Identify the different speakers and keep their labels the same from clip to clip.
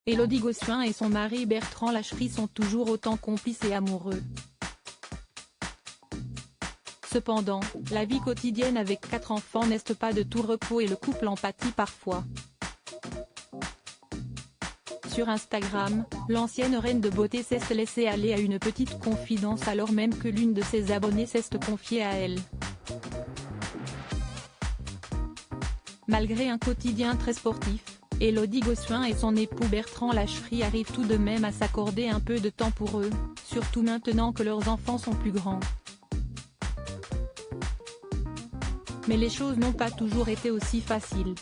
Speaker 1: Élodie Gossuin et son mari Bertrand Lacherie sont toujours autant complices et amoureux. Cependant, la vie quotidienne avec 4 enfants n'est pas de tout repos et le couple en pâtit parfois. Sur Instagram, l'ancienne reine de beauté s'est laissée aller à une petite confidence alors même que l'une de ses abonnées s'est confiée à elle. Malgré un quotidien très sportif, Élodie Gossuin et son époux Bertrand Lacherie arrivent tout de même à s'accorder un peu de temps pour eux, surtout maintenant que leurs enfants sont plus grands. Mais les choses n'ont pas toujours été aussi faciles.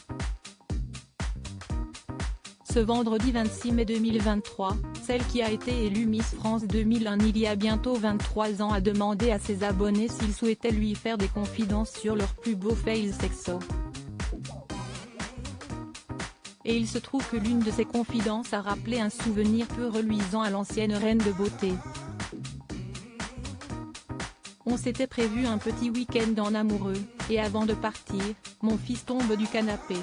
Speaker 1: Ce vendredi 26 mai 2023, celle qui a été élue Miss France 2001 il y a bientôt 23 ans a demandé à ses abonnés s'ils souhaitaient lui faire des confidences sur leurs plus beaux fails sexo. Et il se trouve que l'une de ces confidences a rappelé un souvenir peu reluisant à l'ancienne reine de beauté. On s'était prévu un petit week-end en amoureux, et avant de partir, mon fils tombe du canapé.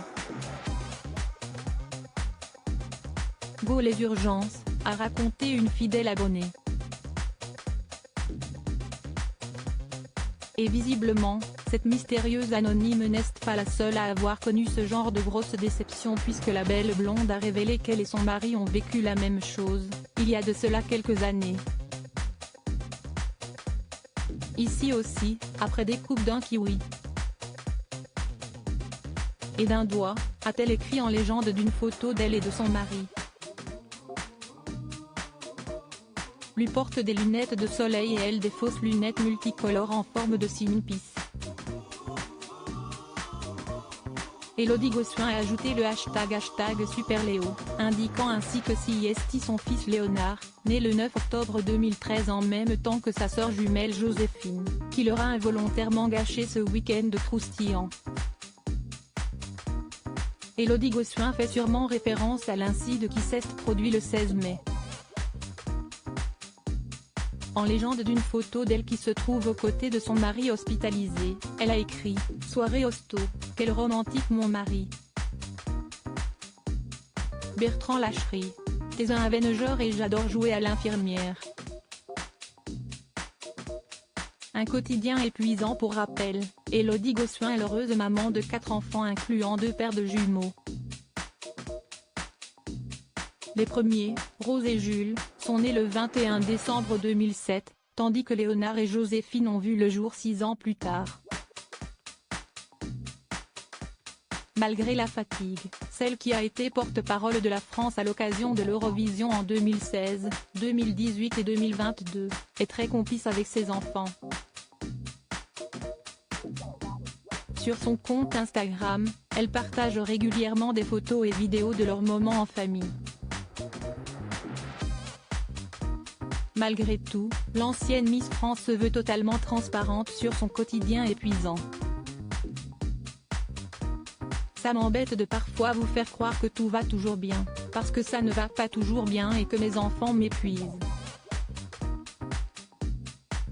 Speaker 1: Go les urgences, a raconté une fidèle abonnée. Et visiblement, cette mystérieuse anonyme n'est pas la seule à avoir connu ce genre de grosse déception puisque la belle blonde a révélé qu'elle et son mari ont vécu la même chose, il y a de cela quelques années. Ici aussi, après des coupes d'un kiwi et d'un doigt, a-t-elle écrit en légende d'une photo d'elle et de son mari. Lui porte des lunettes de soleil et elle des fausses lunettes multicolores en forme de signe-pisse. Élodie Gossuin a ajouté le hashtag #SuperLéo, indiquant ainsi que CIST son fils Léonard, né le 9 octobre 2013 en même temps que sa sœur jumelle Joséphine, qui leur a involontairement gâché ce week-end croustillant. Élodie Gossuin fait sûrement référence à l'incident qui s'est produit le 16 mai. En légende d'une photo d'elle qui se trouve aux côtés de son mari hospitalisé, elle a écrit « Soirée hosto, quel romantique mon mari ». Bertrand Lacherie, t'es un Avenger et j'adore jouer à l'infirmière. Un quotidien épuisant pour rappel, Élodie Gossuin est l'heureuse maman de 4 enfants incluant 2 paires de jumeaux. Les premiers, Rose et Jules, sont nés le 21 décembre 2007, tandis que Léonard et Joséphine ont vu le jour 6 ans plus tard. Malgré la fatigue, celle qui a été porte-parole de la France à l'occasion de l'Eurovision en 2016, 2018 et 2022, est très complice avec ses enfants. Sur son compte Instagram, elle partage régulièrement des photos et vidéos de leurs moments en famille. Malgré tout, l'ancienne Miss France se veut totalement transparente sur son quotidien épuisant. Ça m'embête de parfois vous faire croire que tout va toujours bien, parce que ça ne va pas toujours bien et que mes enfants m'épuisent.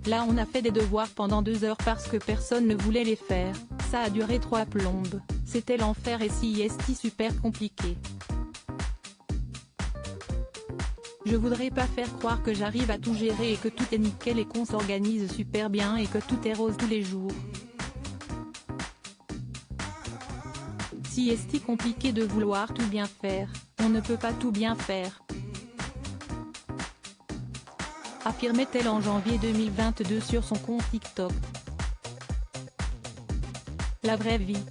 Speaker 1: Là on a fait des devoirs pendant 2 heures parce que personne ne voulait les faire, ça a duré 3 plombes, c'était l'enfer et CIST super compliqué. Je voudrais pas faire croire que j'arrive à tout gérer et que tout est nickel et qu'on s'organise super bien et que tout est rose tous les jours. CIST compliqué de vouloir tout bien faire, on ne peut pas tout bien faire. Affirmait-elle en janvier 2022 sur son compte TikTok. La vraie vie.